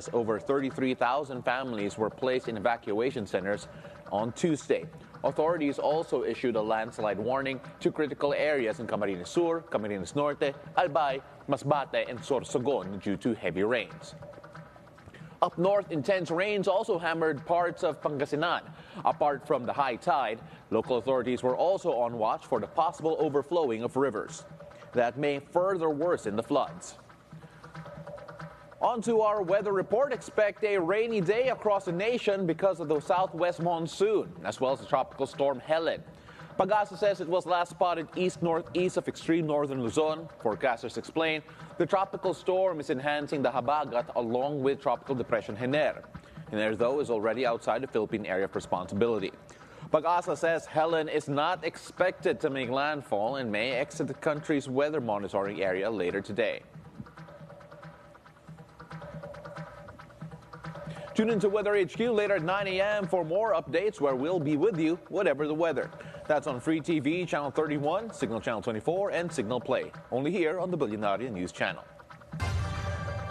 Over 33,000 families were placed in evacuation centers on Tuesday. Authorities also issued a landslide warning to critical areas in Camarines Sur, Camarines Norte, Albay, Masbate, and Sorsogon due to heavy rains. Up north, intense rains also hammered parts of Pangasinan. Apart from the high tide, local authorities were also on watch for the possible overflowing of rivers that may further worsen the floods. On to our weather report. Expect a rainy day across the nation because of the southwest monsoon, as well as the tropical storm Helen. Pag-asa says it was last spotted east-northeast of extreme northern Luzon. Forecasters explain the tropical storm is enhancing the habagat along with tropical depression Hener. Hener, though, is already outside the Philippine area of responsibility. Pag-asa says Helen is not expected to make landfall and may exit the country's weather monitoring area later today. Tune into Weather HQ later at 9 a.m. for more updates where we'll be with you, whatever the weather. That's on Free TV, Channel 31, Cignal Channel 24, and Cignal Play. Only here on the Billionaire News Channel.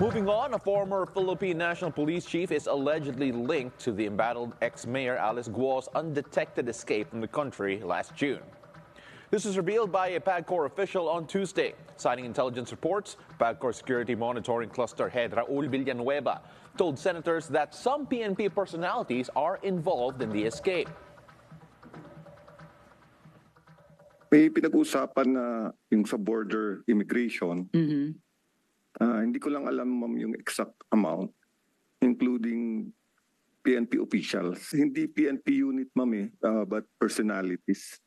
Moving on, a former Philippine National Police chief is allegedly linked to the embattled ex-mayor Alice Guo's undetected escape from the country last June. This was revealed by a PAGCOR official on Tuesday. Citing intelligence reports, PAGCOR Security Monitoring Cluster head Raul Villanueva told senators that some PNP personalities are involved in the escape. May pinag-usapan na yung sa border immigration. Hindi ko lang alam, ma'am, yung exact amount, including PNP officials. Hindi PNP unit, ma'am, but personalities.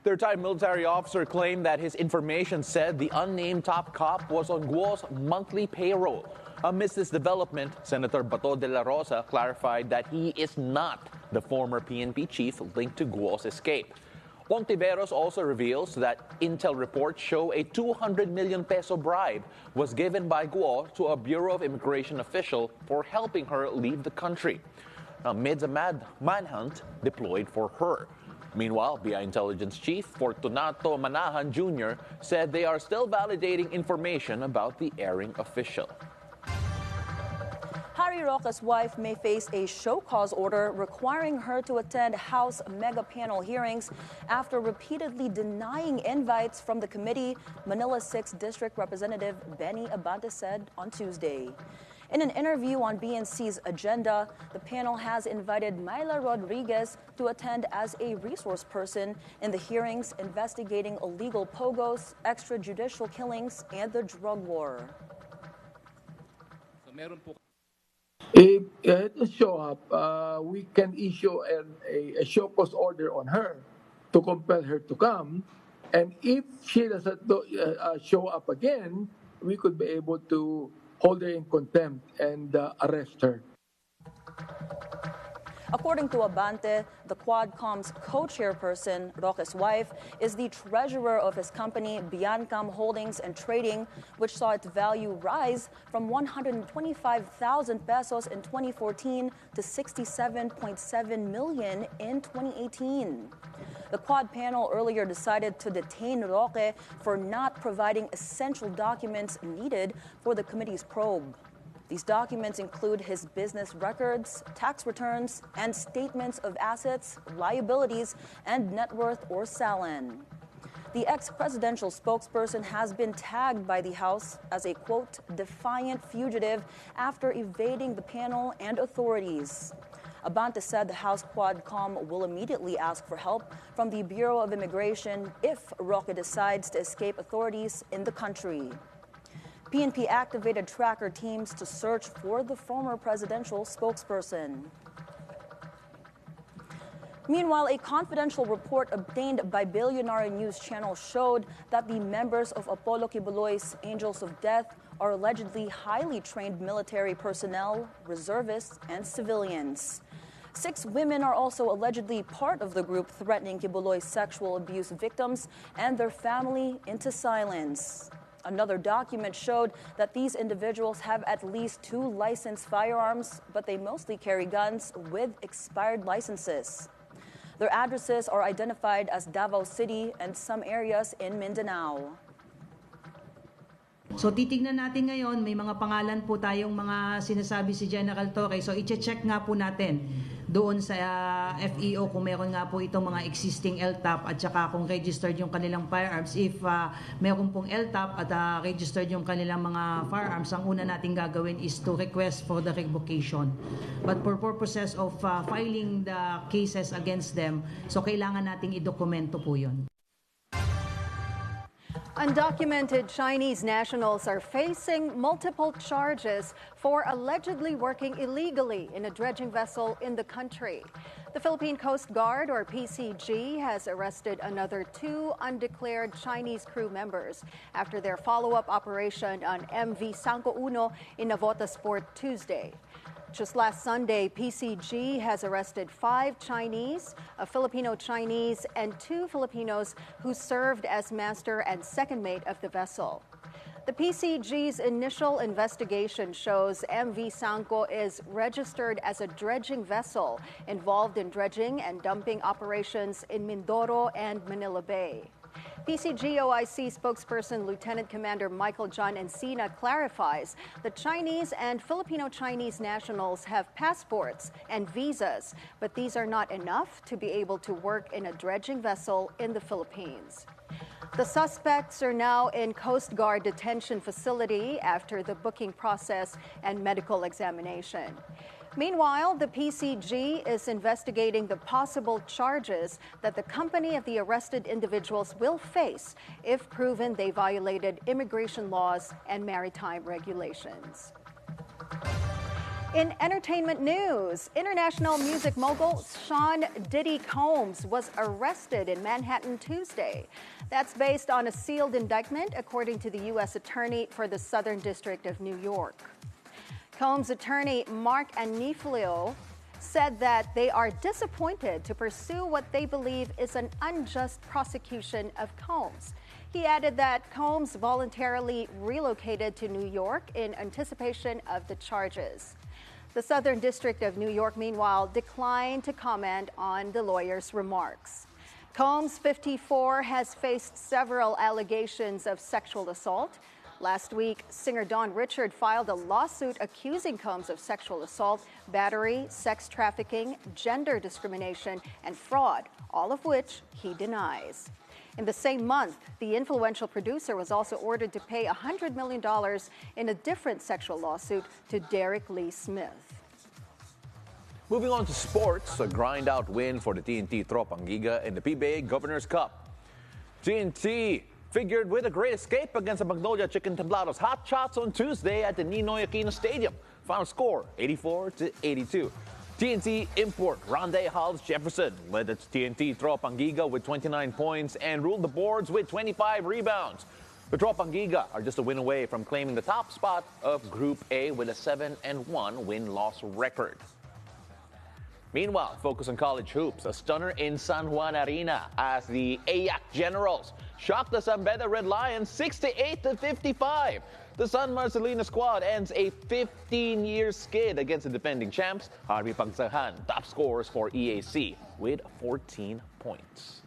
The retired military officer claimed that his information said the unnamed top cop was on Guo's monthly payroll. Amidst this development, Senator Bato de la Rosa clarified that he is not the former PNP chief linked to Guo's escape. Ontiveros also reveals that intel reports show a 200 million peso bribe was given by Guo to a Bureau of Immigration official for helping her leave the country. Amidst a manhunt deployed for her. Meanwhile, BI Intelligence Chief Fortunato Manahan Jr. said they are still validating information about the erring official. Harry Roque's wife may face a show-cause order requiring her to attend House mega-panel hearings after repeatedly denying invites from the committee, Manila 6th District Representative Benny Abante said on Tuesday. In an interview on BNC's Agenda, the panel has invited Myla Rodriguez to attend as a resource person in the hearings investigating illegal pogos, extrajudicial killings, and the drug war. If it doesn't show up, we can issue a show cause order on her to compel her to come. And if she doesn't show up again, we could be able to hold her in contempt and arrest her. According to Abante, the Quadcom's co-chairperson, Roque's wife, is the treasurer of his company, Biancam Holdings and Trading, which saw its value rise from 125,000 pesos in 2014 to 67.7 million in 2018. The Quad panel earlier decided to detain Roque for not providing essential documents needed for the committee's probe. These documents include his business records, tax returns, and statements of assets, liabilities, and net worth or SALN. The ex-presidential spokesperson has been tagged by the House as a, quote, defiant fugitive after evading the panel and authorities. Abante said the House Quadcom will immediately ask for help from the Bureau of Immigration if Roque decides to escape authorities in the country. PNP activated tracker teams to search for the former presidential spokesperson. Meanwhile, a confidential report obtained by Billionaire News Channel showed that the members of Apollo Kibuloy's Angels of Death are allegedly highly trained military personnel, reservists, and civilians. 6 women are also allegedly part of the group threatening Kibuloy's sexual abuse victims and their family into silence. Another document showed that these individuals have at least 2 licensed firearms, but they mostly carry guns with expired licenses. Their addresses are identified as Davao City and some areas in Mindanao. So titignan natin ngayon, may mga pangalan po tayong mga sinasabi si General Torre. So i-check nga po natin doon sa FEO kung meron nga po itong mga existing LTAP at saka kung registered yung kanilang firearms. If meron pong LTAP at registered yung kanilang mga firearms, ang una natin gagawin is to request for the revocation. But for purposes of filing the cases against them, so kailangan nating idokumento po yun. Undocumented Chinese nationals are facing multiple charges for allegedly working illegally in a dredging vessel in the country. The Philippine Coast Guard, or PCG, has arrested another 2 undeclared Chinese crew members after their follow-up operation on MV Sangco Uno in Navotasport Tuesday. Just last Sunday, PCG has arrested 5 Chinese, a Filipino-Chinese, and 2 Filipinos who served as master and second mate of the vessel. The PCG's initial investigation shows MV Sangco is registered as a dredging vessel involved in dredging and dumping operations in Mindoro and Manila Bay. PCG OIC spokesperson Lieutenant Commander Michael John Encina clarifies that Chinese and Filipino-Chinese nationals have passports and visas, but these are not enough to be able to work in a dredging vessel in the Philippines. The suspects are now in Coast Guard detention facility after the booking process and medical examination. Meanwhile, the PCG is investigating the possible charges that the company of the arrested individuals will face if proven they violated immigration laws and maritime regulations. In entertainment news, international music mogul Sean Diddy Combs was arrested in Manhattan Tuesday. That's based on a sealed indictment, according to the U.S. Attorney for the Southern District of New York. Combs' attorney, Mark Anifilio, said that they are disappointed to pursue what they believe is an unjust prosecution of Combs. He added that Combs voluntarily relocated to New York in anticipation of the charges. The Southern District of New York, meanwhile, declined to comment on the lawyer's remarks. Combs, 54, has faced several allegations of sexual assault. Last week, singer Dawn Richard filed a lawsuit accusing Combs of sexual assault, battery, sex trafficking, gender discrimination, and fraud, all of which he denies. In the same month, the influential producer was also ordered to pay $100 million in a different sexual lawsuit to Derek Lee Smith. Moving on to sports, a grind-out win for the TNT Tropang Giga in the PBA Governor's Cup. TNT figured with a great escape against the Magnolia Chicken Temblados Hot Shots on Tuesday at the Ninoy Aquino Stadium. Final score, 84-82. TNT import Ronde Halls Jefferson led its TNT Tropang Giga with 29 points and ruled the boards with 25 rebounds. The Tropang Giga are just a win away from claiming the top spot of Group A with a 7-1 win-loss record. Meanwhile, focus on college hoops. A stunner in San Juan Arena as the AYAC Generals shocked the San Beda Red Lions 68-55. The San Marcelino squad ends a 15-year skid against the defending champs. Harvey Pagsahan, top scorers for EAC with 14 points.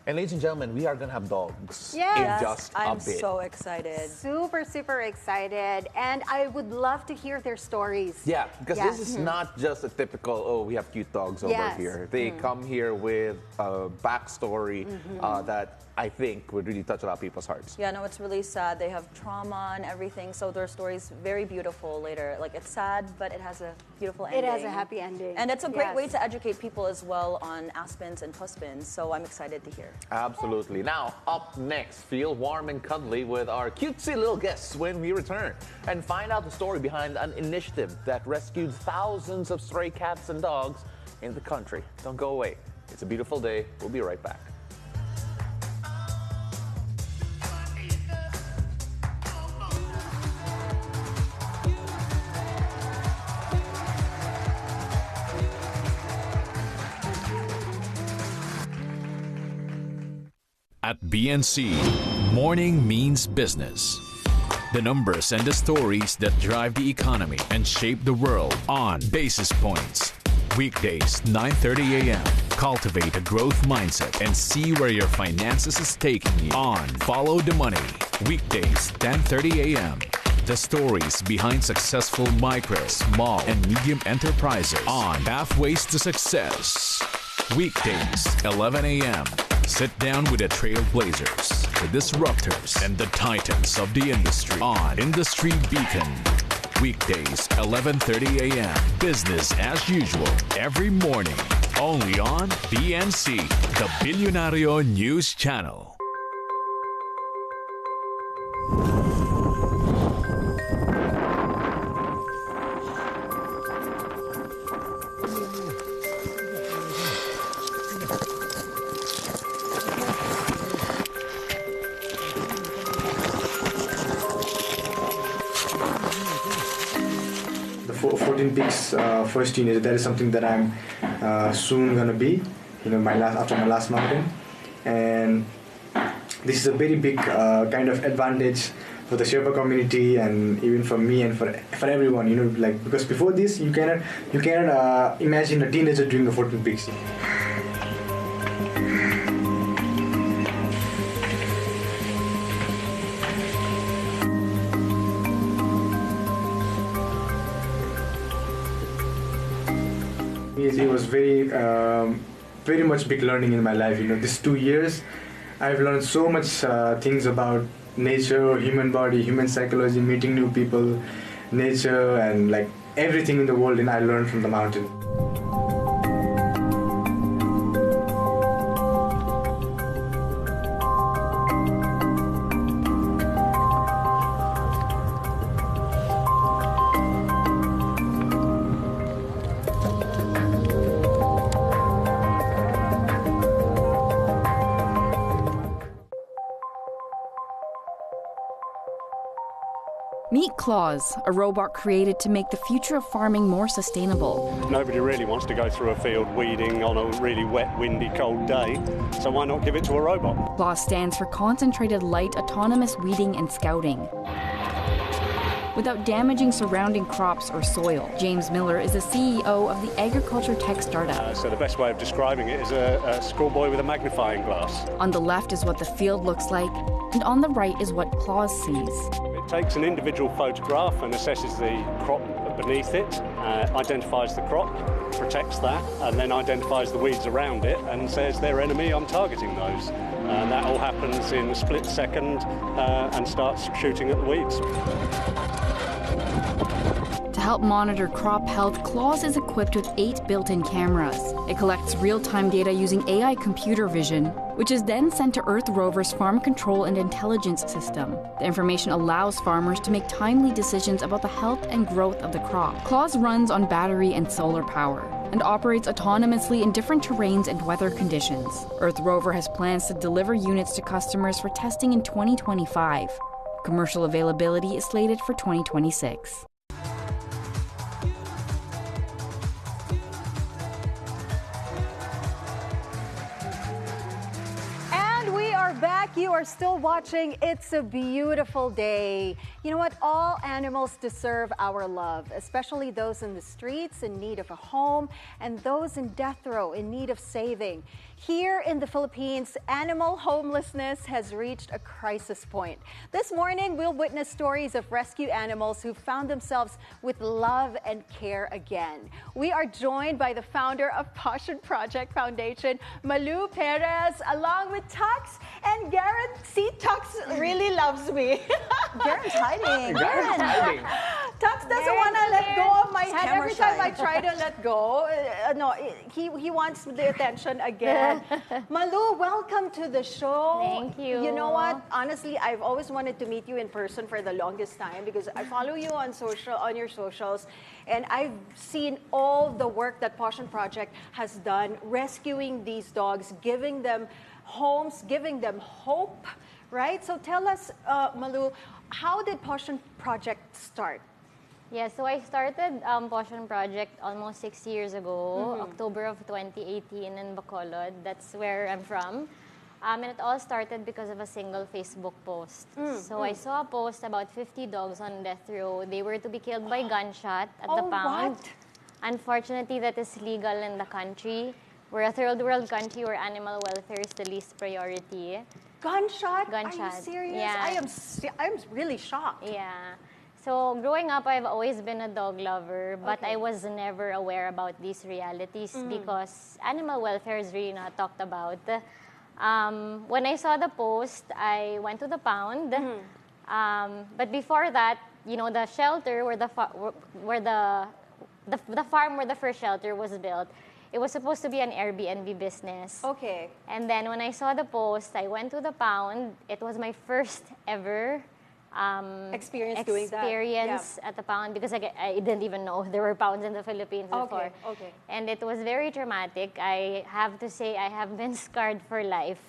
And ladies and gentlemen, we are going to have dogs in just a bit. I'm so excited. Super, super excited. And I would love to hear their stories. Yeah, because this is not just a typical, oh, we have cute dogs over here. They come here with a backstory that I think would really touch a lot of people's hearts. Yeah, no, it's really sad. They have trauma and everything, so their story's very beautiful later. Like, it's sad, but it has a beautiful ending. It has a happy ending. And it's a great way to educate people as well on aspens and puspins, so I'm excited to hear. Absolutely. Now, up next, feel warm and cuddly with our cutesy little guests when we return and find out the story behind an initiative that rescued thousands of stray cats and dogs in the country. Don't go away. It's a beautiful day. We'll be right back. At BNC, morning means business. The numbers and the stories that drive the economy and shape the world on Basis Points. Weekdays, 9:30 a.m. Cultivate a growth mindset and see where your finances is taking you on Follow the Money. Weekdays, 10:30 a.m. The stories behind successful micro, small, and medium enterprises on Pathways to Success. Weekdays, 11 a.m. Sit down with the trailblazers, the disruptors, and the titans of the industry on Industry Beacon. Weekdays, 11:30 a.m. Business as usual every morning. Only on BNC, the Billionario News Channel. The 14 Peaks first teenager, that is something that I'm soon gonna be, after my last mountain, and this is a very big kind of advantage for the Sherpa community and even for me and for everyone, because before this you cannot imagine a teenager doing the 14 Peaks. It was very much big learning in my life. These 2 years, I've learned so much things about nature, human body, human psychology, meeting new people, nature, and everything in the world. And I learned from the mountain. Meet Claus, a robot created to make the future of farming more sustainable. Nobody really wants to go through a field weeding on a really wet, windy, cold day, so why not give it to a robot? Claus stands for Concentrated Light Autonomous Weeding and Scouting. Without damaging surrounding crops or soil. James Miller is the CEO of the agriculture tech startup. So the best way of describing it is a schoolboy with a magnifying glass. On the left is what the field looks like, and on the right is what Claus sees. It takes an individual photograph and assesses the crop beneath it, identifies the crop, protects that, and then identifies the weeds around it and says, "They're enemy, I'm targeting those." And that all happens in a split second and starts shooting at the weeds. To help monitor crop health, Claus is equipped with 8 built-in cameras. It collects real-time data using AI computer vision, which is then sent to Earth Rover's Farm Control and Intelligence System. The information allows farmers to make timely decisions about the health and growth of the crop. Claus runs on battery and solar power and operates autonomously in different terrains and weather conditions. Earth Rover has plans to deliver units to customers for testing in 2025. Commercial availability is slated for 2026. Back, you are still watching It's a Beautiful Day. You know what? All animals deserve our love, especially those in the streets in need of a home and those in death row in need of saving. Here in the Philippines, animal homelessness has reached a crisis point. This morning, we'll witness stories of rescue animals who found themselves with love and care again. We are joined by the founder of Pawssion Project Foundation, Malou Perez, along with Tux and Garen. See, Tux really loves me. Garen's hiding. Garen's hiding. Tux doesn't want to let go of my head. Every time I try to let go, he wants the attention again. Malu, welcome to the show. Thank you. You know what? Honestly, I've always wanted to meet you in person for the longest time because I follow you on your socials, and I've seen all the work that Pawssion Project has done, rescuing these dogs, giving them homes, giving them hope, right? So tell us, Malu, how did Pawssion Project start? Yeah, so I started Pawssion Project almost 6 years ago, October of 2018 in Bacolod. That's where I'm from. And it all started because of a single Facebook post. So I saw a post about 50 dogs on death row. They were to be killed by gunshot at the pound. What? Unfortunately, that is legal in the country. We're a third world country where animal welfare is the least priority. Gunshot? Gunshot. Are you serious? Yeah. I'm really shocked. Yeah. So growing up, I've always been a dog lover, but Okay. I was never aware about these realities because animal welfare is really not talked about. When I saw the post, I went to the pound. But before that, the shelter where the farm where the first shelter was built, it was supposed to be an Airbnb business. Okay. And then when I saw the post, I went to the pound. It was my first ever Experience doing that. at the pound because I didn't even know there were pounds in the Philippines before. Okay. And it was very traumatic. I have to say I have been scarred for life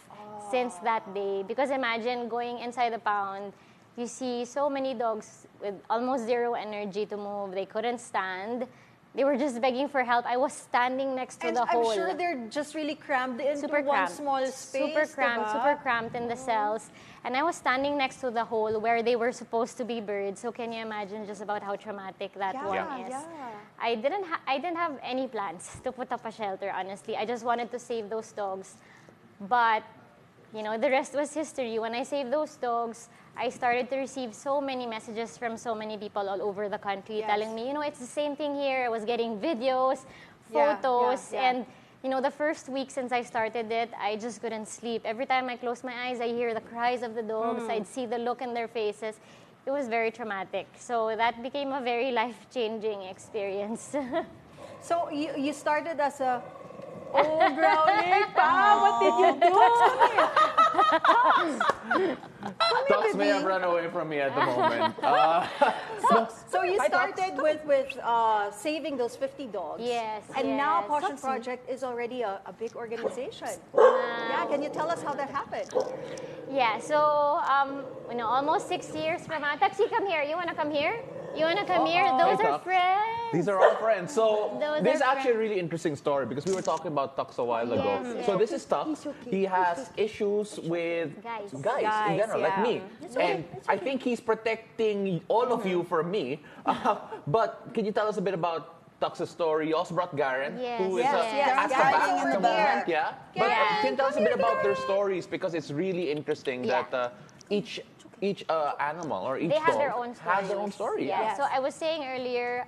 since that day. Because imagine going inside the pound, you see so many dogs with almost zero energy to move. They couldn't stand. They were just begging for help. I was standing next to the hole. I'm sure they're just really crammed into Super one cramped. small space. Super cramped in the cells. And I was standing next to the hole where they were supposed to be birds. So can you imagine just about how traumatic that one is? Yeah. I didn't have any plans to put up a shelter, honestly. I just wanted to save those dogs. But, the rest was history. When I saved those dogs, I started to receive so many messages from so many people all over the country telling me, it's the same thing here. I was getting videos, photos, and the first week since I started it, I just couldn't sleep. Every time I closed my eyes, I hear the cries of the dogs. I'd see the look in their faces. It was very traumatic. So that became a very life-changing experience. So you started as a growling pa. What did you do? Tux may have run away from me at the moment. So you started with saving those 50 dogs. Yes. And now yes. Pawssion Project is already a big organization. Yeah, can you tell us how that happened? Yeah, so, almost 6 years from now. Taxi, come here. You want to come here? You want to come here? Those Hey, are Tux. friends. These are all friends. So Those this is are actually a really interesting story because we were talking about Tux a while ago. Yes, So yes. this is Tux. He has issues with Guys. in general, like me. And I think he's protecting all of you from me. But can you tell us a bit about Tux's story? You also brought Garen, Yes. who is Yes. at the Garen's back in at the the back. moment. Yeah. But Garen, can you tell us a bit about their stories because it's really interesting Yeah. that each animal or each They have dog their own stories. has their own story. Yeah. Yes. So I was saying earlier,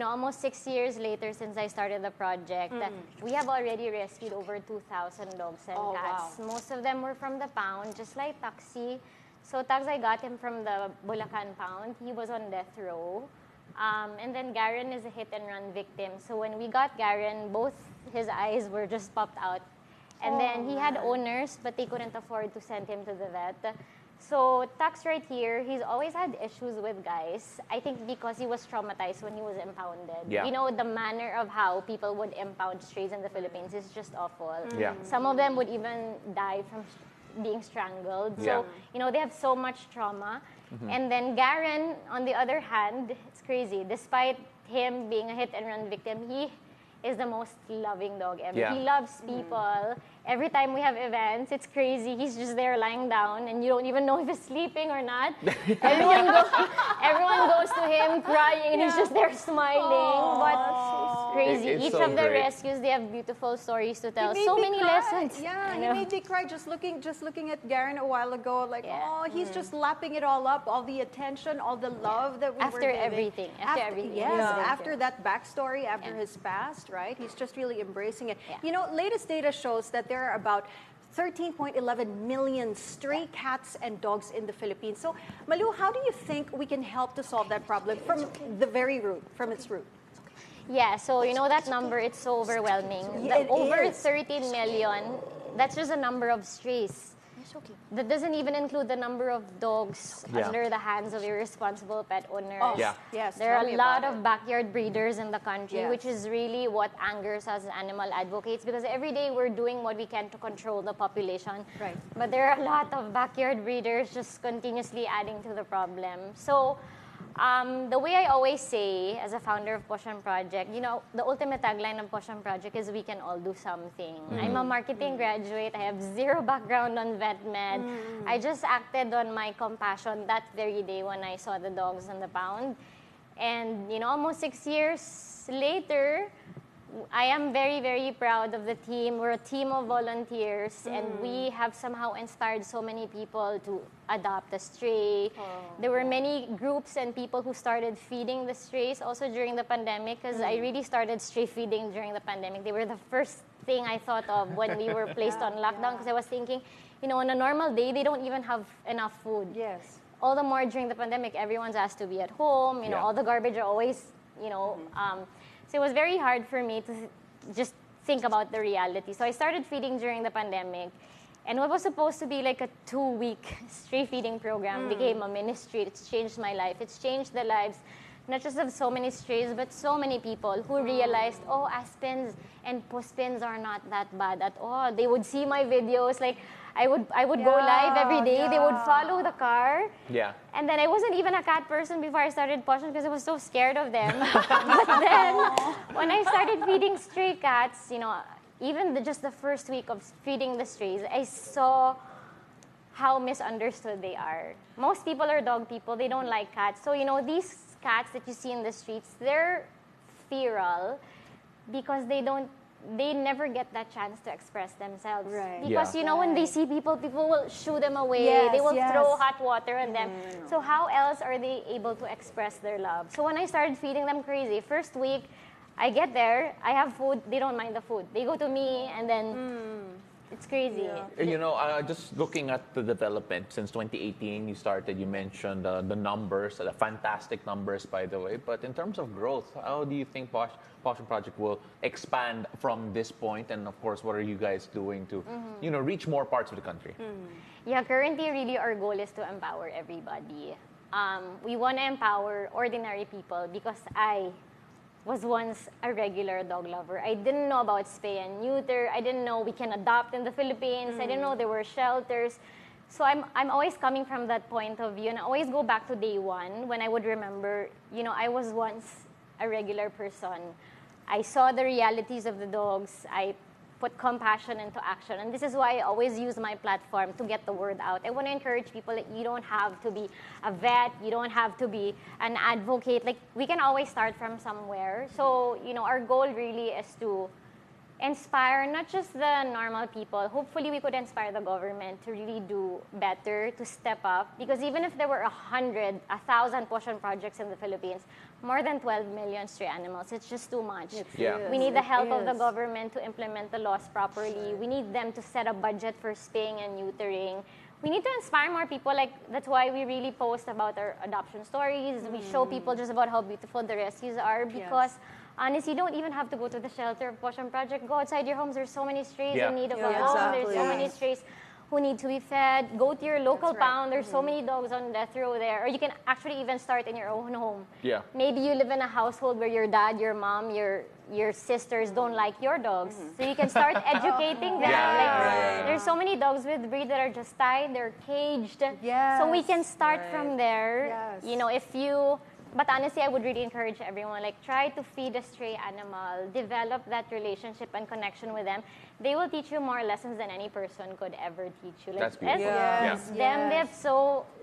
almost 6 years later since I started the project, we have already rescued over 2,000 dogs and cats. Wow. Most of them were from the pound, just like Taxi. So Tax, I got him from the Bulacan pound. He was on death row. And then Garen is a hit-and-run victim. So when we got Garen, both his eyes were just popped out. And then he had owners, but they couldn't afford to send him to the vet. So Tux right here, he's always had issues with guys. I think because he was traumatized when he was impounded. Yeah. The manner of how people would impound strays in the Philippines is just awful. Yeah. Some of them would even die from being strangled. So, they have so much trauma. And then Garen, on the other hand, it's crazy. Despite him being a hit-and-run victim, he is the most loving dog ever. Yeah. He loves people. Every time we have events, it's crazy. He's just there lying down, and you don't even know if he's sleeping or not. Everyone goes to him crying, and he's just there smiling. But crazy. It's Each so of the great. rescues, they have beautiful stories to tell. He made So me many cry. lessons. Yeah, I he know. made me cry just looking at Garen a while ago. Like, Yeah. he's just lapping it all up, all the attention, all the love that we were After giving. everything. After everything. Yes, Yeah. after that backstory, after his past, right? He's just really embracing it. Yeah. Latest data shows that there are about 13.11 million stray cats and dogs in the Philippines. So, Malou, how do you think we can help to solve that problem from the very root, from its root? Yeah, so that number, it's so overwhelming. It Over is. 13 million, that's just a number of strays. That doesn't even include the number of dogs Yeah. under the hands of irresponsible pet owners. Oh, Yeah. yes. There are tell me a lot about of it. backyard breeders in the country, Yes. which is really what angers us as animal advocates because every day we're doing what we can to control the population. Right. But there are a lot of backyard breeders just continuously adding to the problem. So, the way I always say, as a founder of Pawssion Project, the ultimate tagline of Pawssion Project is we can all do something. I'm a marketing graduate. I have zero background on vet med. I just acted on my compassion that very day when I saw the dogs in the pound. And, almost 6 years later, I am very, very proud of the team. We're a team of volunteers, and we have somehow inspired so many people to adopt a stray. There were many groups and people who started feeding the strays also during the pandemic, because I really started stray feeding during the pandemic. They were the first thing I thought of when we were placed on lockdown, because I was thinking, on a normal day, they don't even have enough food. Yes. All the more during the pandemic, everyone's asked to be at home. All the garbage are always, so it was very hard for me to just think about the reality. So I started feeding during the pandemic. And what was supposed to be like a 2-week stray feeding program became a ministry. It's changed my life. It's changed the lives, not just of so many strays, but so many people who realized, aspens and puspins are not that bad at all. They would see my videos, like I would go live every day. They would follow the car. Yeah. And then I wasn't even a cat person before I started Pawssion because I was so scared of them. But then when I started feeding stray cats, even just the first week of feeding the strays, I saw how misunderstood they are. Most people are dog people. They don't like cats. So, these cats that you see in the streets, they're feral because they never get that chance to express themselves. Right. Because, when they see people will shoo them away. They will throw hot water on them. So how else are they able to express their love? So when I started feeding them crazy, first week, I get there, I have food, they don't mind the food. They go to me, and then it's crazy. Just looking at the development since 2018, you mentioned the numbers, the fantastic numbers, by the way. But in terms of growth, how do you think Pawssion Project will expand from this point? And of course, what are you guys doing to, reach more parts of the country? Yeah, currently, really, our goal is to empower everybody. We want to empower ordinary people because I was once a regular dog lover. I didn't know about spay and neuter. I didn't know we can adopt in the Philippines. I didn't know there were shelters. So I'm always coming from that point of view, and I always go back to day one when I would remember, I was once a regular person. I saw the realities of the dogs. I put compassion into action. And this is why I always use my platform to get the word out. I want to encourage people that you don't have to be a vet, you don't have to be an advocate. Like, we can always start from somewhere. So, our goal really is to inspire not just the normal people. Hopefully, we could inspire the government to really do better, to step up. Because even if there were 1,000 Pawssion projects in the Philippines, more than 12 million stray animals, it's just too much. We need the help of the government to implement the laws properly. We need them to set a budget for spaying and neutering. We need to inspire more people. That's why we really post about our adoption stories. We show people just about how beautiful the rescues are, because honestly, you don't even have to go to the shelter of Pawssion Project. Go outside your homes. There's so many strays in need of a home. There's so many strays who need to be fed. Go to your local pound. There's so many dogs on death row there. Or you can actually even start in your own home. Yeah. Maybe you live in a household where your dad, your mom, your sisters don't like your dogs. So you can start educating them. There's so many dogs with breed that are just tied. They're caged. So we can start from there. If you... But honestly, I would really encourage everyone, try to feed a stray animal, develop that relationship and connection with them. They will teach you more lessons than any person could ever teach you. That's beautiful.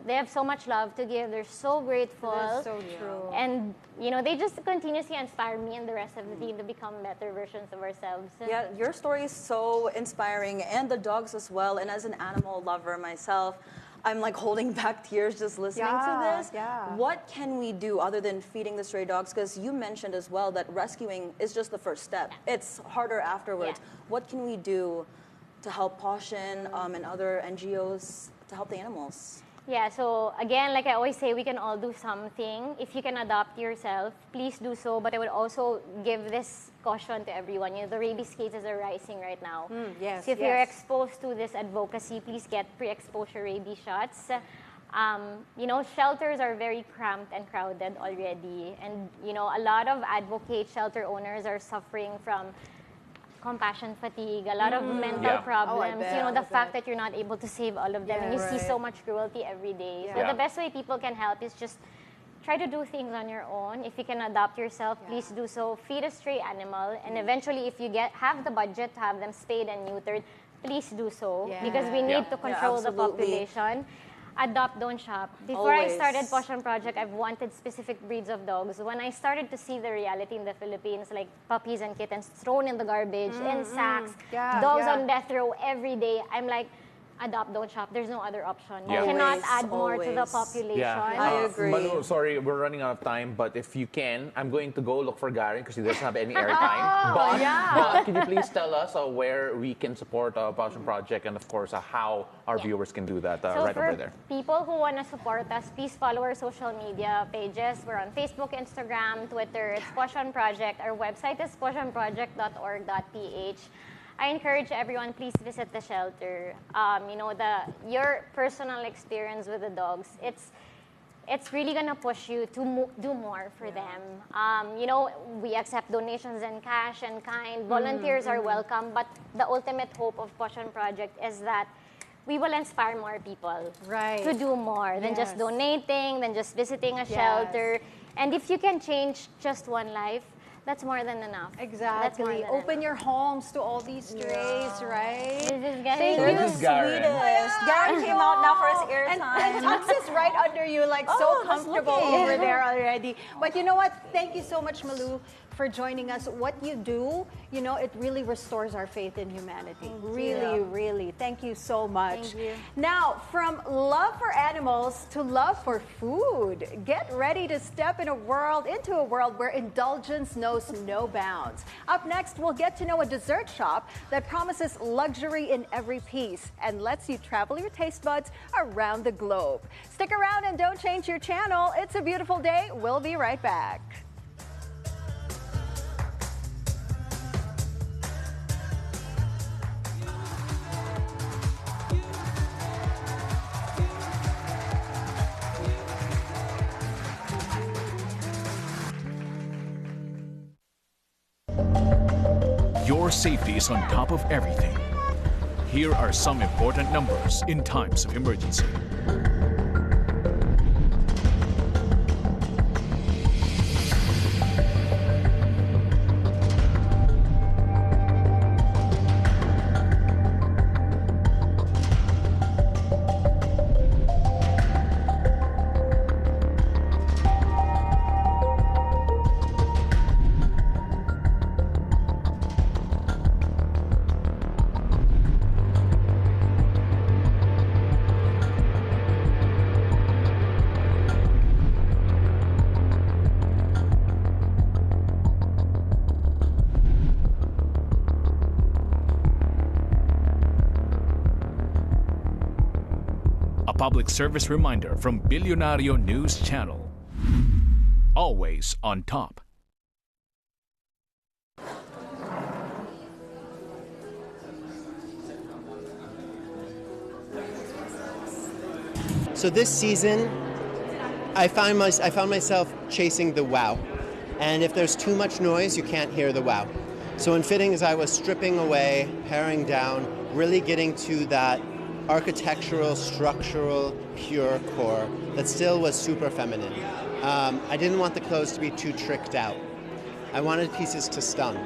They have so much love to give. They're so grateful. That's so true. And, they just continuously inspire me and the rest of the team to become better versions of ourselves. Yeah, your story is so inspiring, and the dogs as well. And as an animal lover myself, I'm holding back tears just listening to this. What can we do other than feeding the stray dogs? Because you mentioned as well that rescuing is just the first step. It's harder afterwards. What can we do to help Pawssion and other NGOs to help the animals? Yeah, so again, like I always say, we can all do something. If you can adopt yourself, please do so. But I would also give this caution to everyone. The rabies cases are rising right now. So if you're exposed to this advocacy, please get pre-exposure rabies shots. Shelters are very cramped and crowded already. And, a lot of advocate shelter owners are suffering from compassion fatigue, a lot of mental problems, the fact that you're not able to save all of them, and you see so much cruelty every day. So the best way people can help is just try to do things on your own. If you can adopt yourself, please do so. Feed a stray animal, and eventually if you have the budget to have them spayed and neutered, please do so, because we need to control the population. adopt, don't shop. Before I Always. started Pawssion Project, I've wanted specific breeds of dogs. When I started to see the reality in the Philippines, like puppies and kittens thrown in the garbage, in sacks, dogs on death row every day, I'm like, adopt, don't shop. There's no other option. You cannot add more to the population. I agree. Malou, sorry, we're running out of time, but if you can, I'm going to go look for Garen because he doesn't have any airtime. But can you please tell us where we can support Pawssion Project and, of course, how our viewers can do that right over there? People who want to support us, please follow our social media pages. We're on Facebook, Instagram, Twitter. It's Pawssion Project. Our website is pawssionproject.org.ph. I encourage everyone, please visit the shelter. Your personal experience with the dogs, it's really gonna push you to do more for them. We accept donations in cash and kind. Volunteers are welcome, but the ultimate hope of Pawssion Project is that we will inspire more people to do more than just donating, than just visiting a shelter. And if you can change just one life, that's more than enough. Exactly. Open your homes to all these strays, right? This is They're Garen. the sweetest. Garen came out now for his And airtime. Tux is right under you, like so comfortable over there already. But you know what? Thank you so much, Malou, for joining us. What you do, it really restores our faith in humanity. Really. Thank you so much. Thank you. Now, from love for animals to love for food, get ready to step into a world where indulgence knows no bounds. Up next, we'll get to know a dessert shop that promises luxury in every piece and lets you travel your taste buds around the globe. Stick around and don't change your channel. It's a beautiful day. We'll be right back. Your safety is on top of everything. Here are some important numbers in times of emergency. Public service reminder from Billionario News Channel. Always on top. So this season, I found myself chasing the wow. And if there's too much noise, you can't hear the wow. So in fittings, I was stripping away, paring down, really getting to that architectural, structural, pure core that still was super feminine. I didn't want the clothes to be too tricked out. I wanted pieces to stun.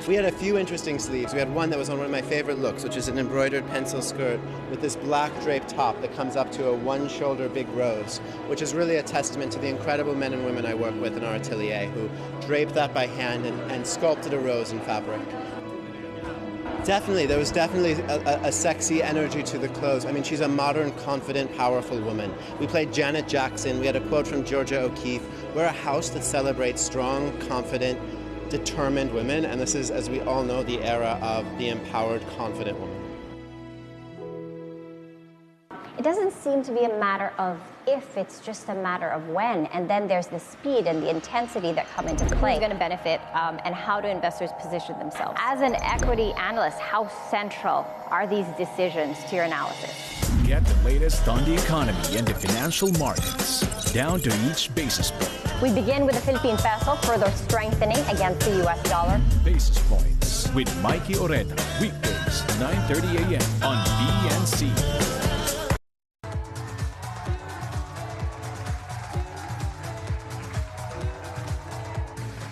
We had a few interesting sleeves. We had one that was on one of my favorite looks, which is an embroidered pencil skirt with this black draped top that comes up to a one-shoulder big rose, which is really a testament to the incredible men and women I work with in our atelier who draped that by hand and sculpted a rose in fabric. Definitely, there was definitely a sexy energy to the clothes. I mean, she's a modern, confident, powerful woman. We played Janet Jackson. We had a quote from Georgia O'Keeffe. We're a house that celebrates strong, confident, determined women, and this is, as we all know, the era of the empowered, confident woman. It doesn't seem to be a matter of if, it's just a matter of when. And then there's the speed and the intensity that come into play. Who's going to benefit and how do investors position themselves? As an equity analyst, how central are these decisions to your analysis? Get the latest on the economy and the financial markets, down to each basis point. We begin with the Philippine peso further strengthening against the US dollar. Basis Points with Mikey Oreta, weekdays 9:30 a.m. on BNC.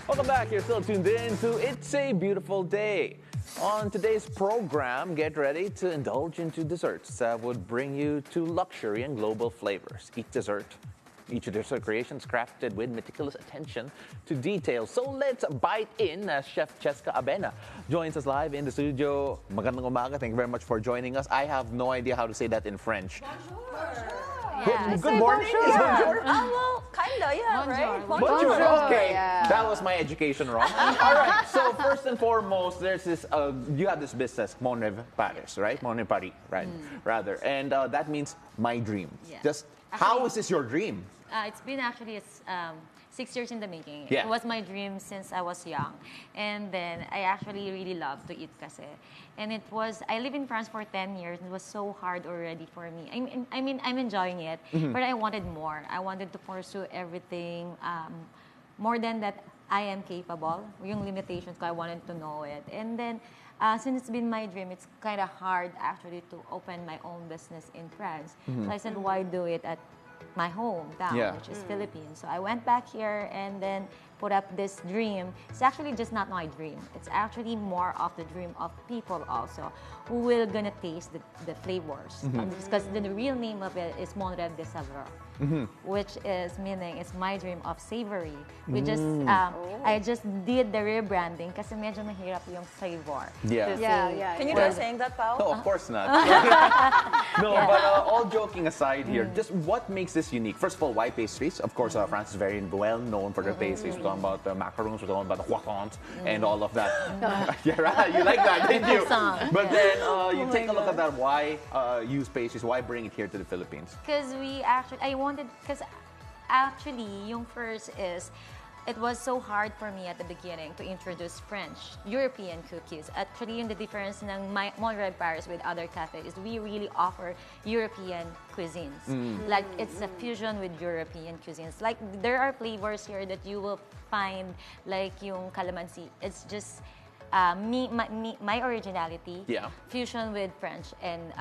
Welcome back. You're still tuned in to It's a Beautiful Day. On today's program, get ready to indulge into desserts that would bring you to luxury and global flavors. Each dessert creation is crafted with meticulous attention to detail. So let's bite in as Chef Chesca Abena joins us live in the studio. Magandang umaga. Thank you very much for joining us. I have no idea how to say that in French. Bonjour. Yeah. Good morning. Is bonjour? Well, kinda, yeah, right? Bonjour. Okay, that was my education wrong. All right. So first and foremost, there's this. You have this business, Monique Perez, right? Monique Paris, right? Rather, and that means my dream. Yeah. Just how is this your dream? It's been actually 6 years in the making. Yeah. It was my dream since I was young. And then I actually really love to eat kasi. And it was, I lived in France for 10 years. It was so hard already for me. I mean, I'm enjoying it, but I wanted more. I wanted to pursue everything. More than that, I am capable. Yung limitations ko, I wanted to know it. And then, since it's been my dream, it's kind of hard actually to open my own business in France. So I said, why do it at my hometown, which is Philippines. So I went back here and then put up this dream. It's actually just not my dream. It's actually more of the dream of people also who will gonna taste the flavors. Because the real name of it is Mon Rêve de Saveur, which is meaning it's my dream of savory. We just I just did the rebranding kasi medyo mahirap yung flavor. Yeah. Can you try saying that, Pao? No, of course not. No, but all joking aside here, just what makes this unique? First of all, why pastries? Of course, France is very well known for their pastries. We're talking about the macarons, we're talking about the croissants, and all of that. Yeah, right. You like that, didn't you? But then you take a look at that. Why use pastries? Why bring it here to the Philippines? Because yung first is, it was so hard for me at the beginning to introduce French, European cookies. Actually, yung the difference ng Mon Rêve Paris with other cafes is we really offer European cuisines. Like, it's a fusion with European cuisines. Like, there are flavors here that you will find, like yung calamansi. It's just my originality, fusion with French and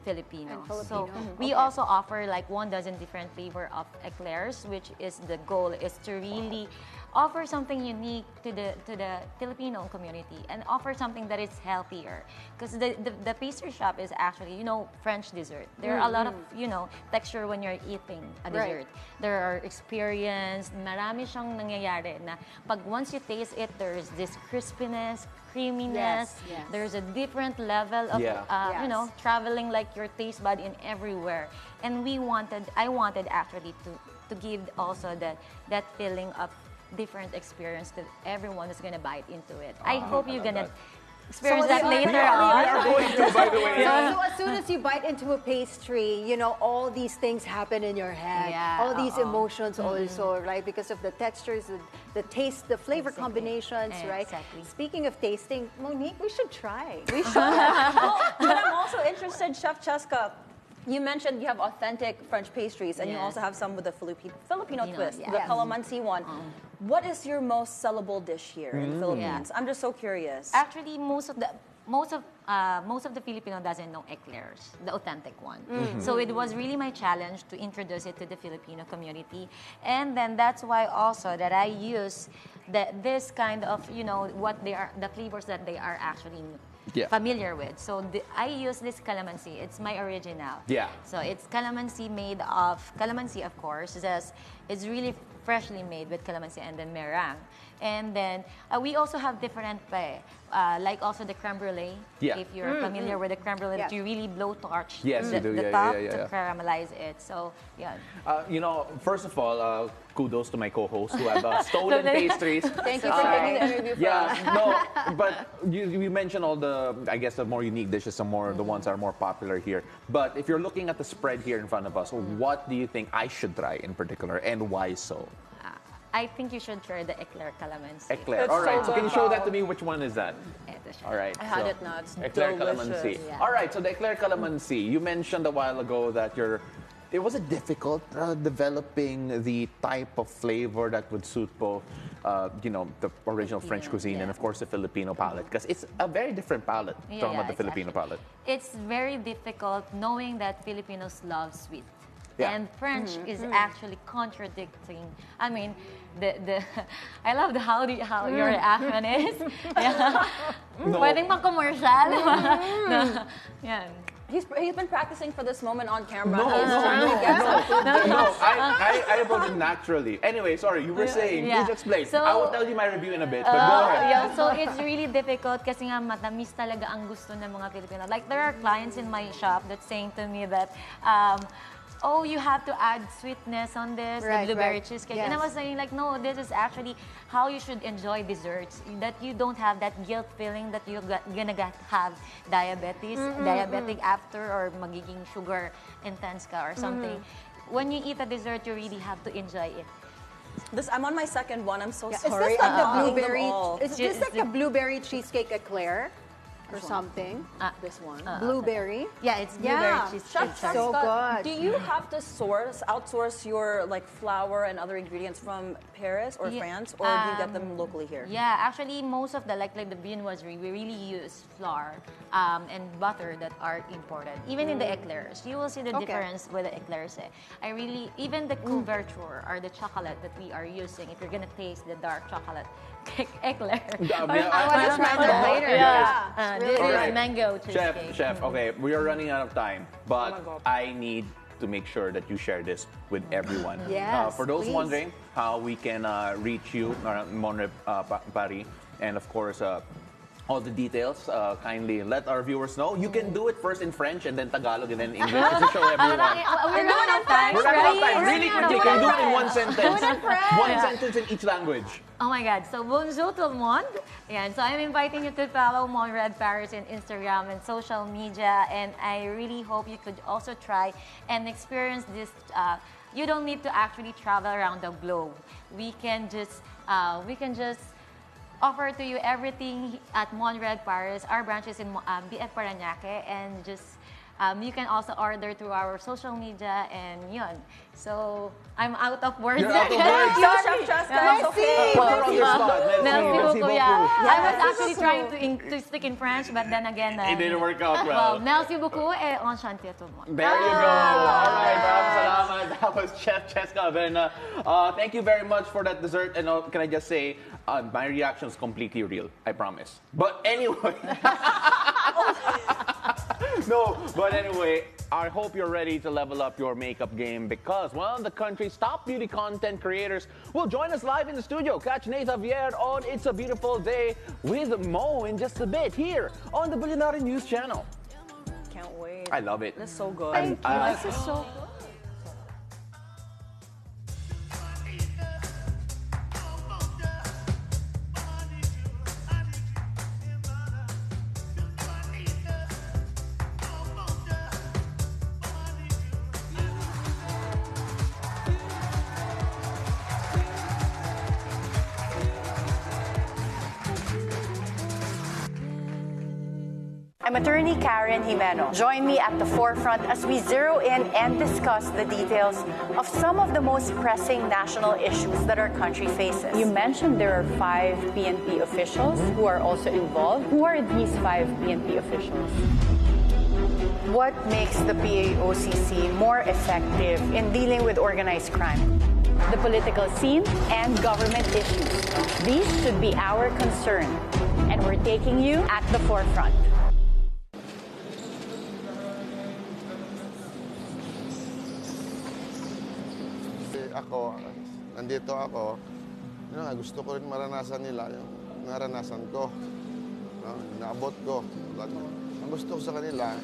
Filipino. So we also offer like 12 different flavor of eclairs, which is the goal is to really offer something unique to the Filipino community and offer something that is healthier. Because the pastry shop is actually, French dessert. There are a lot of, texture when you're eating a dessert. There are experience, marami siyang nangyayari na pag once you taste it, there's this crispiness, creaminess. Yes. There's a different level of, traveling like your taste bud in everywhere. And I wanted actually to give also that feeling of different experience that everyone is gonna bite into it. I hope you're gonna experience that later on. We are going to, by the way. So as soon as you bite into a pastry, all these things happen in your head. All these emotions also, right? Because of the textures, the taste, the flavor combinations, right? Exactly. Speaking of tasting, Monique, we should try. We should. But I'm also interested, Chef Chesca. You mentioned you have authentic French pastries, and you also have some with the Filipino twist, the calamansi one. What is your most sellable dish here in the Philippines? I'm just so curious. Actually, most of the Filipino doesn't know eclairs, the authentic one. So it was really my challenge to introduce it to the Filipino community, and then that's why also that I use this kind of what they are, the flavors that they are actually familiar with. So I use this calamansi. It's my original. Yeah. So it's calamansi made of calamansi, of course. It's really freshly made with calamansi and then meringue. And then we also have different like also the creme brulee. Yeah. If you're familiar with the creme brulee, that you really blow torch the top to caramelize it. So yeah. First of all, kudos to my co-hosts who have stolen pastries. Thank you for taking the interview for us. No, but you mentioned all the, I guess, the more unique dishes, the ones that are more popular here. But if you're looking at the spread here in front of us, what do you think I should try in particular, and why so? I think you should try the eclair calamansi. Eclair. All right. So can you show that to me? Which one is that? All right. I had it now. It's eclair delicious. calamansi. Yeah. All right. So the eclair calamansi. You mentioned a while ago that it was difficult developing the type of flavor that would suit both, the original French cuisine and of course the Filipino palate, because it's a very different palate from the Filipino palate. It's very difficult knowing that Filipinos love sweet. Yeah. And French is actually contradicting. I mean, I love how your reaction is. Yeah. Pwedeng pang-commercial. Yeah. He's been practicing for this moment on camera. No, I wrote it naturally. Anyway, sorry, you were saying, please explain. So, I will tell you my review in a bit, but go ahead. Yeah, so it's really difficult kasi nga matamis talaga ang gusto ng mga Pilipino. Like, there are clients in my shop that's saying to me that, oh, you have to add sweetness on this, the blueberry cheesecake. Yes. And I was saying, like, no, this is actually how you should enjoy desserts. That you don't have that guilt feeling that you're gonna have diabetic after, or magiging sugar intense ka or something. When you eat a dessert, you really have to enjoy it. I'm on my second one. I'm so sorry. Is this like the blueberry? Is this like the blueberry cheesecake eclair? Or something. This one. Blueberry. Yeah, it's blueberry cheesecake. Chef so good. Do you have to outsource your flour and other ingredients from Paris or France, or do you get them locally here? Yeah, actually, most of the like the viennoiserie, we really use flour and butter that are imported. Even in the eclairs, you will see the difference with the eclairs. Even the couverture or the chocolate that we are using, if you're gonna taste the dark chocolate eclair. I want to try that later. Yeah. This is mango cheesecake. Chef, okay, we are running out of time, but I need to make sure that you share this with everyone. Yes, for those please. wondering how we can reach you, Monre Paris, and of course, all the details, kindly let our viewers know. You can do it first in French and then Tagalog and then English to show everyone. We're running out of time. We're running out of time. Really quickly, can you do it in one sentence? One sentence in each language. Oh my God. So, bonjour tout le monde. And so, I'm inviting you to follow Monred Paris on Instagram and social media. And I really hope you could also try and experience this. You don't need to actually travel around the globe. We can just offer to you everything at Monred Paris. Our branch is in BF Parañaque, and just you can also order through our social media and yun. So I'm out of words. You're out of words. Chef Chesca, Put her on your spot. Merci beaucoup. I was actually trying to speak in French, but then again, it didn't work out well. Merci beaucoup et enchanté tout le monde. There you go. All right, maraming salamat. That was Chef Chesca Abena. Thank you very much for that dessert. And can I just say, my reaction is completely real. I promise. But anyway. No, but anyway, I hope you're ready to level up your makeup game, because one of the country's top beauty content creators will join us live in the studio. Catch Nate Javier on It's a Beautiful Day with Mo in just a bit here on the Culinary News Channel. Can't wait. I love it. This is so good. Thank you. This is so good. I'm attorney Karen Jimeno. Join me at the forefront as we zero in and discuss the details of some of the most pressing national issues that our country faces. You mentioned there are 5 PNP officials who are also involved. Who are these 5 PNP officials? What makes the PAOCC more effective in dealing with organized crime? The political scene and government issues. These should be our concern, and we're taking you at the forefront. ako, nandito ako, gusto ko rin maranasan nila yung naranasan ko. Naabot ko. Ang gusto ko sa kanila,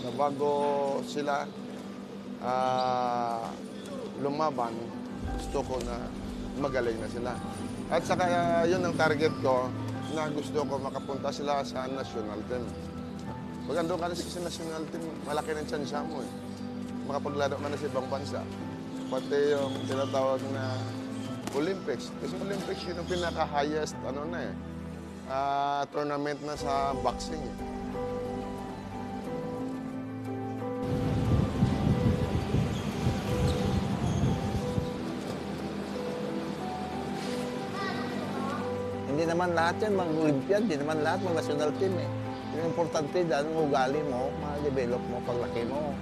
na bago sila lumaban, gusto ko na magaling na sila. At saka yun ang target ko, na gusto ko makapunta sila sa national team. Pag andun ka na sa national team, malaki ng tsansya mo eh. Makapaglaro ka na sa ibang bansa. Pati yung tinatawag na Olympics. Kasi Olympics yun ang pinaka-highest tournament na sa boxing. Hindi naman lahat yan mag-Olympiad, hindi naman lahat mag-national team eh. Yung importante dahil ang ugali mo, ma-develop mo paglaki mo.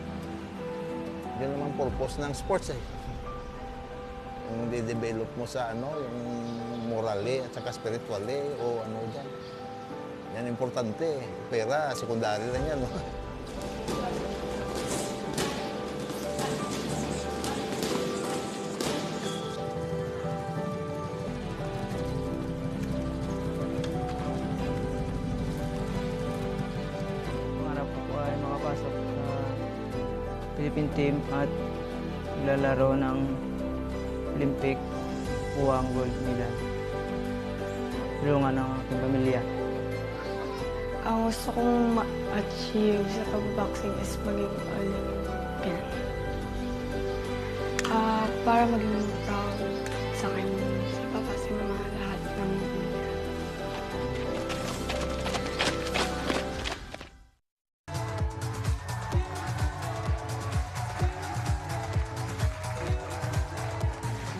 Yun naman purpose ng sports eh. Yung de-develop mo sa yung morale at saka spirituale o ano dyan. Yan importante. Pera, sekundary lang yan. Pangarap ko ay makapasok sa Philippine team at lalaro ng Olympic, kuha ang gold medal. Tulungan ang aking pamilya. Ang gusto kong ma-achieve sa pag-boxing is maging Olympian. Para maging proud sa akin si Papa, si Mama, lahat ng pamilya.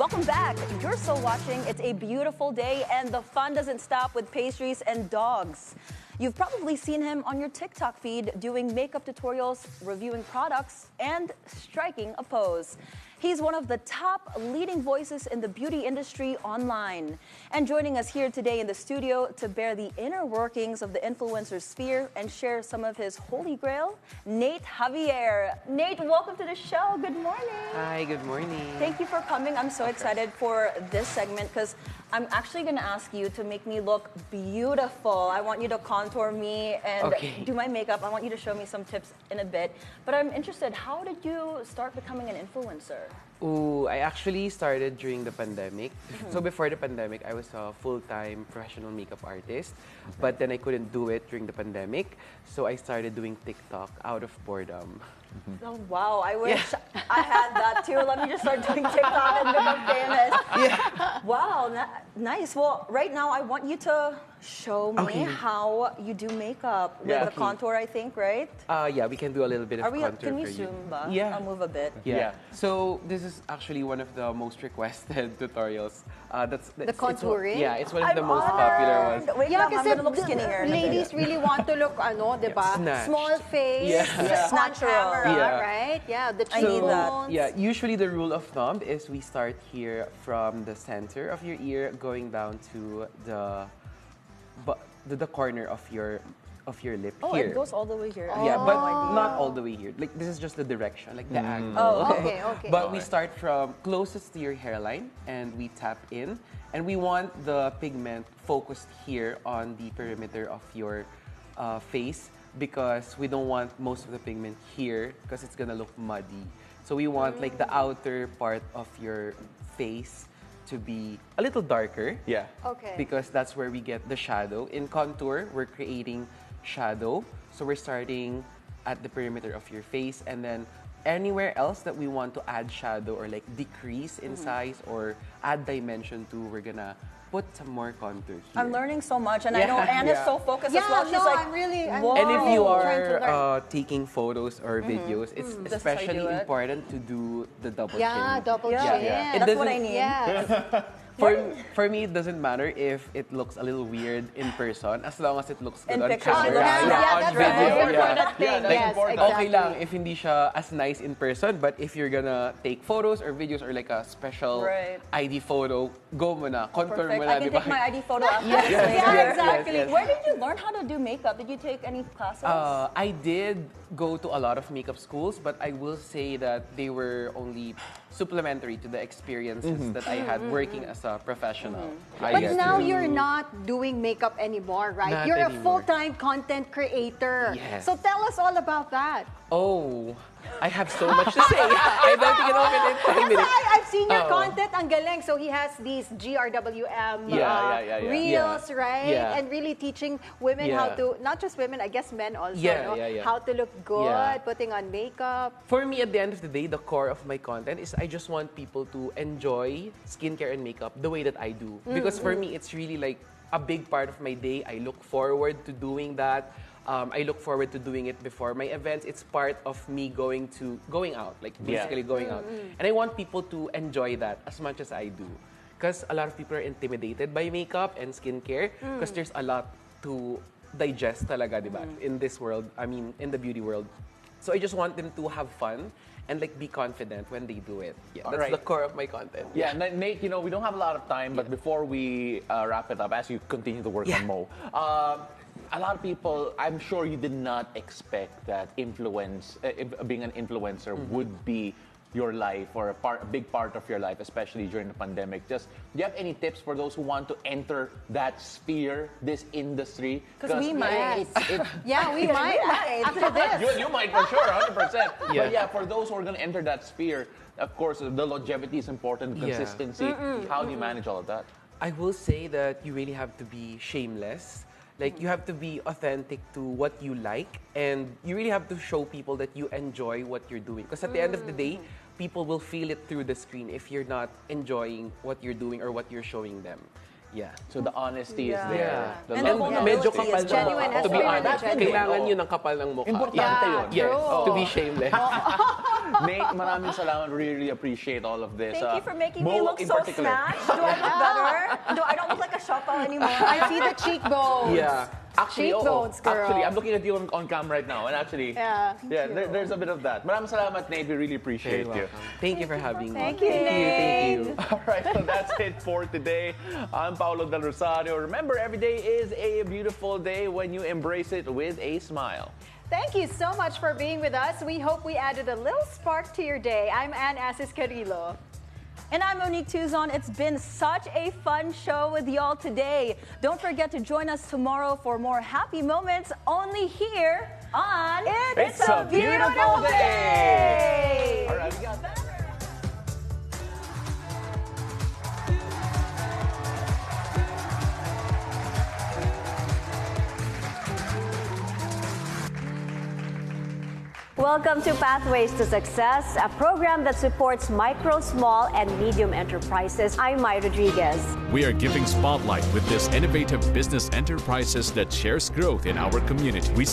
Welcome back. You're still watching It's a Beautiful Day, and the fun doesn't stop with pastries and dogs. You've probably seen him on your TikTok feed doing makeup tutorials, reviewing products, and striking a pose. He's one of the top leading voices in the beauty industry online. And joining us here today in the studio to bear the inner workings of the influencer sphere and share some of his holy grail, Nate Javier. Nate, welcome to the show. Good morning. Hi, good morning. Thank you for coming. I'm so excited for this segment because I'm actually going to ask you to make me look beautiful. I want you to contour me and do my makeup. I want you to show me some tips in a bit. But I'm interested, how did you start becoming an influencer? Ooh, I actually started during the pandemic. So before the pandemic, I was a full-time professional makeup artist. But then I couldn't do it during the pandemic. So I started doing TikTok out of boredom. Oh, wow. I wish I had that too. Let me just start doing TikTok and become famous. Yeah. Wow, nice. Well, right now I want you to show me how you do makeup with the contour, I think, right? Yeah, we can do a little bit of contour Can we for you. zoom ba? Yeah. I'll move a bit. Yeah. So this is actually one of the most requested tutorials. That's the contouring? It's one of the most popular ones. Wait, yeah, I'm gonna look skinnier. Ladies really want to look, diba? Snatched. Small face, natural. camera, right? Yeah, the cheekbones. Yeah, usually the rule of thumb is we start here from the center of your ear, going down to the corner of your lip here. It goes all the way here. Yeah, but not all the way here. Like this is just the direction, like the angle. Oh, okay. But we start from closest to your hairline and we tap in, and we want the pigment focused here on the perimeter of your face, because we don't want most of the pigment here because it's gonna look muddy. So we want like the outer part of your face to be a little darker. Yeah. Okay. Because that's where we get the shadow. In contour, we're creating shadow. So we're starting at the perimeter of your face, and then anywhere else that we want to add shadow or like decrease in size or add dimension to, we're gonna put some more contour here. I'm learning so much, and I know Anne is so focused as well. She's like, I'm really and if you trying to learn. are taking photos or videos, it's especially important to do the double chin. Yeah, double chin. Yeah. That's what I need. Yes. For me, it doesn't matter if it looks a little weird in person, as long as it looks good In on pictures. camera. That's video. right. Yeah. Yes, Okay lang if hindi siya as nice in person, but if you're gonna take photos or videos or like a special ID photo, go mo na. Confirm mo na, I can take my ID photo after Yes, this. yes, Yeah, yes, exactly. yes, yes. Where did you learn how to do makeup? Did you take any classes? I did go to a lot of makeup schools, but I will say that they were only supplementary to the experiences that I had working as a professional. But now you're not doing makeup anymore, right? Not You're a anymore. full-time content creator. Yes. So tell us all about that. Oh, I have so much to say. I don't think it'll fit in 5 minutes. I've seen your Oh. content, ang galing. So he has these GRWM Yeah. reels, Yeah. right? Yeah. And really teaching women how to, not just women, I guess men also, Yeah, no? yeah. How to look good, Yeah. putting on makeup. For me, at the end of the day, the core of my content is I just want people to enjoy skincare and makeup the way that I do. Because for me, it's really like a big part of my day. I look forward to doing that. I look forward to doing it before my events. It's part of me going out, like basically going out. And I want people to enjoy that as much as I do. Because a lot of people are intimidated by makeup and skincare because there's a lot to digest talaga, di ba? In this world, I mean, in the beauty world. So I just want them to have fun and like be confident when they do it. Yeah, that's the core of my content. Yeah, Nate, we don't have a lot of time, but before we wrap it up, as you continue to work on Mo, a lot of people, I'm sure you did not expect that being an influencer would be your life or a big part of your life, especially during the pandemic. Just, do you have any tips for those who want to enter that sphere, this industry? Because we might. We might. After this. You might for sure, 100%. But yeah, for those who are going to enter that sphere, of course, the longevity is important, consistency. How do you manage all of that? I will say that you really have to be shameless. Like, you have to be authentic to what you like, and you really have to show people that you enjoy what you're doing. Because at the end of the day, people will feel it through the screen if you're not enjoying what you're doing or what you're showing them. Yeah. So the honesty is there. The And medyo kapal is genuine. to be That's honest, really kailangan yun ng kapal ng mukha. Importante yun. Yes, to be shameless. Nate, maraming salamat. Really appreciate all of this. Thank you for making me Mo look in so particular. snatched. Do I look better? I don't look like a shopper anymore. I see the cheekbones. Yeah. Actually, Cheekbones, girl. Actually, I'm looking at you on camera right now, and actually, there's a bit of that. Maraming salamat, Nate. We really appreciate you. Thank you for having me. Thank you, Nate. All right, so that's it for today. I'm Paolo del Rosario. Remember, every day is a beautiful day when you embrace it with a smile. Thank you so much for being with us. We hope we added a little spark to your day. I'm Anne Asis-Carilo. And I'm Monique Tuzon. It's been such a fun show with y'all today. Don't forget to join us tomorrow for more happy moments only here on It's a Beautiful Day. All right, we got that. Welcome to Pathways to Success, a program that supports micro, small, and medium enterprises. I'm Mai Rodriguez. We are giving spotlight with this innovative business enterprises that shares growth in our community. We